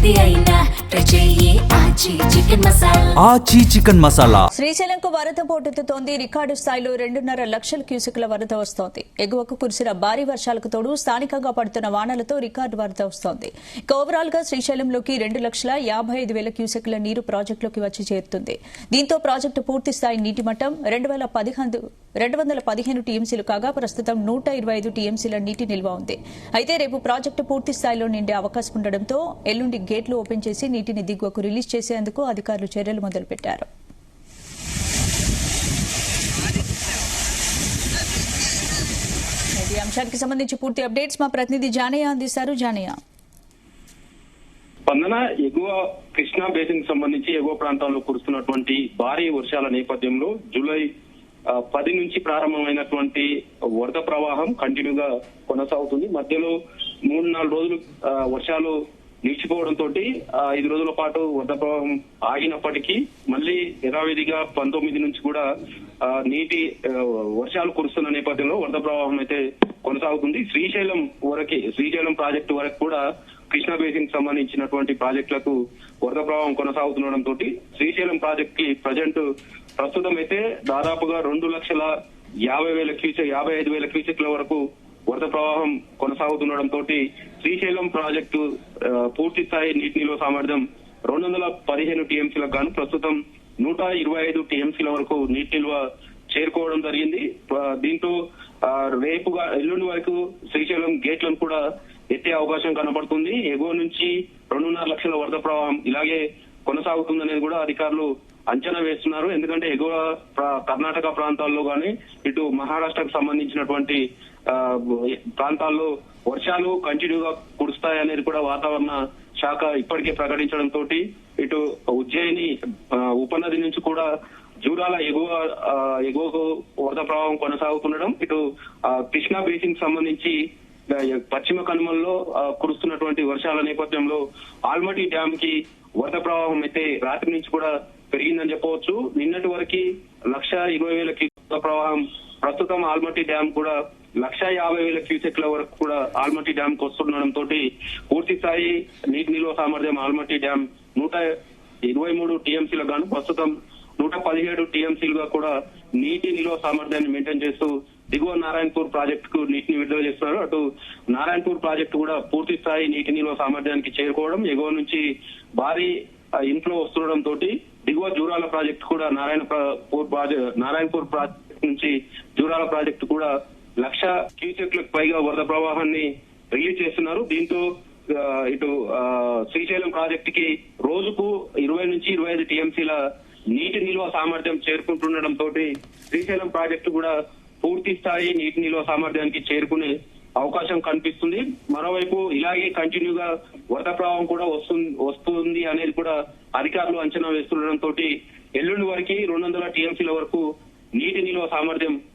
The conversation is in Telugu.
ఏది అయినా ట్రై చెయ్యి ఆచి చికెన్ మసాలా. ఆచి చికెన్ మసాలా. శ్రీశైలంకు వరద పోటెత్తుతోంది. రికార్డు స్థాయిలో 2.5 లక్షల క్యూసెక్ల వరద వస్తోంది. ఎగువకు కురిసిన భారీ వర్షాలకు తోడు స్థానికంగా పడుతున్న వానలతో రికార్డు వరద వస్తోంది. ఇక ఓవరాల్ గా శ్రీశైలంలోకి 2,55,000 క్యూసెక్ల నీరు ప్రాజెక్టులోకి వచ్చి చేరుతుంది. దీంతో ప్రాజెక్టు పూర్తి స్థాయి నీటి మట్టం 215 టీఎంసీలు కాగా ప్రస్తుతం 125 టీఎంసీల నీటి నిల్వ ఉంది. అయితే రేపు ప్రాజెక్టు పూర్తి స్థాయిలో నిండే అవకాశం ఉండడంతో ఎల్లుండి గేట్లు ఓపెన్ చేసి నీటిని దిగువకు రిలీజ్ చేసేందుకు అధికారులు చర్యలు మొదలుపెట్టారు. ఈ అంశానికి సంబంధించి పూర్తి అప్డేట్స్ మా ప్రతినిధి జానయ్య అందిస్తారు. జానయ్య, స్పందన ఎగువ కృష్ణా బేసిన్ సంబంధించి ఎగువ ప్రాంతాల్లో కురుస్తున్నటువంటి భారీ వర్షాల నేపథ్యంలో జూలై 10 నుంచి ప్రారంభమైనటువంటి వరద ప్రవాహం కంటిన్యూగా కొనసాగుతుంది. మధ్యలో 3-4 రోజులు వర్షాలు నిలిచిపోవడంతో 5 రోజుల పాటు వరద ప్రవాహం ఆగినప్పటికీ మళ్ళీ యథావిధిగా 19 నుంచి కూడా వర్షాలు కురుస్తున్న నేపథ్యంలో వరద ప్రవాహం అయితే కొనసాగుతుంది. శ్రీశైలం ప్రాజెక్టు వరకు కూడా కృష్ణా బేసిన్ సంబంధించినటువంటి ప్రాజెక్టులకు వరద ప్రవాహం కొనసాగుతుండడంతో శ్రీశైలం ప్రాజెక్ట్ కి ప్రస్తుతం అయితే దాదాపుగా 2,55,000 క్యూసెక్ల వరకు వరద ప్రవాహం కొనసాగుతుండడంతో శ్రీశైలం ప్రాజెక్టు పూర్తి స్థాయి నీటి నిల్వ సామర్థ్యం 215 టీఎంసీలకు గాను ప్రస్తుతం 125 టీఎంసీల వరకు నీటి నిల్వ చేరుకోవడం జరిగింది. దీంతో ఎల్లుండి వరకు శ్రీశైలం గేట్లను కూడా ఎత్తే అవకాశం కనబడుతుంది. ఎగువ నుంచి 2.5 లక్షల వరద ప్రవాహం ఇలాగే కొనసాగుతుందనేది కూడా అధికారులు అంచనా వేస్తున్నారు. ఎందుకంటే ఎగువ కర్ణాటక ప్రాంతాల్లో గానీ ఇటు మహారాష్ట్రకు సంబంధించినటువంటి ప్రాంతాల్లో వర్షాలు కంటిన్యూగా కురుస్తాయనేది కూడా వాతావరణ శాఖ ఇప్పటికే ప్రకటించడంతో ఇటు ఉజ్జయిని ఉపనది నుంచి కూడా జూరాల ఎగువకు వరద ప్రవాహం కొనసాగుతుండడం, ఇటు కృష్ణా బేసిన్ సంబంధించి పశ్చిమ కనుమల్లో కురుస్తున్నటువంటి వర్షాల నేపథ్యంలో ఆల్మట్టి డ్యామ్ కి వరద ప్రవాహం అయితే రాత్రి నుంచి కూడా పెరిగిందని చెప్పవచ్చు. నిన్నటి వరకు 1,20,000 క్యూసెక్ల ప్రవాహం ప్రస్తుతం ఆల్మట్టి డ్యామ్ కూడా 1,50,000 క్యూసెక్ల వరకు కూడా ఆల్మట్టి డ్యామ్ కు వస్తుండడంతో పూర్తి స్థాయి నీటి నిల్వ సామర్థ్యం ఆల్మట్టి డ్యామ్ 123 టీఎంసీలకు గాను ప్రస్తుతం 117 టీఎంసీలుగా కూడా నీటి నిల్వ సామర్థ్యాన్ని మెయింటైన్ చేస్తూ దిగువ నారాయణపూర్ ప్రాజెక్టుకు నీటిని విడుదల చేస్తున్నారు. అటు నారాయణపూర్ ప్రాజెక్టు కూడా పూర్తి స్థాయి నీటి నిల్వ సామర్థ్యానికి చేరుకోవడం, ఎగువ నుంచి భారీ ఇన్ఫ్లో వస్తుండడంతో దిగువ జూరాల ప్రాజెక్టు కూడా నారాయణపూర్ ప్రాజెక్టు నుంచి జూరాల ప్రాజెక్టు కూడా 1,00,000 క్యూసెక్లకు పైగా వరద ప్రవాహాన్ని రిలీజ్ చేస్తున్నారు. దీంతో ఇటు శ్రీశైలం ప్రాజెక్టుకి రోజుకు 20 నుంచి 25 టీఎంసీల నీటి నిల్వ సామర్థ్యం చేరుకుంటుండడంతో శ్రీశైలం ప్రాజెక్టు కూడా పూర్తి స్థాయి నీటి నిల్వ సామర్థ్యానికి చేరుకునే అవకాశం కనిపిస్తుంది. మరోవైపు ఇలాగే కంటిన్యూగా వరద ప్రవాహం కూడా వస్తుంది అనేది కూడా అధికారులు అంచనా వేస్తుండడంతో ఎల్లుండి వరకు 200 టీఎంసీల వరకు నీటి నిల్వ సామర్థ్యం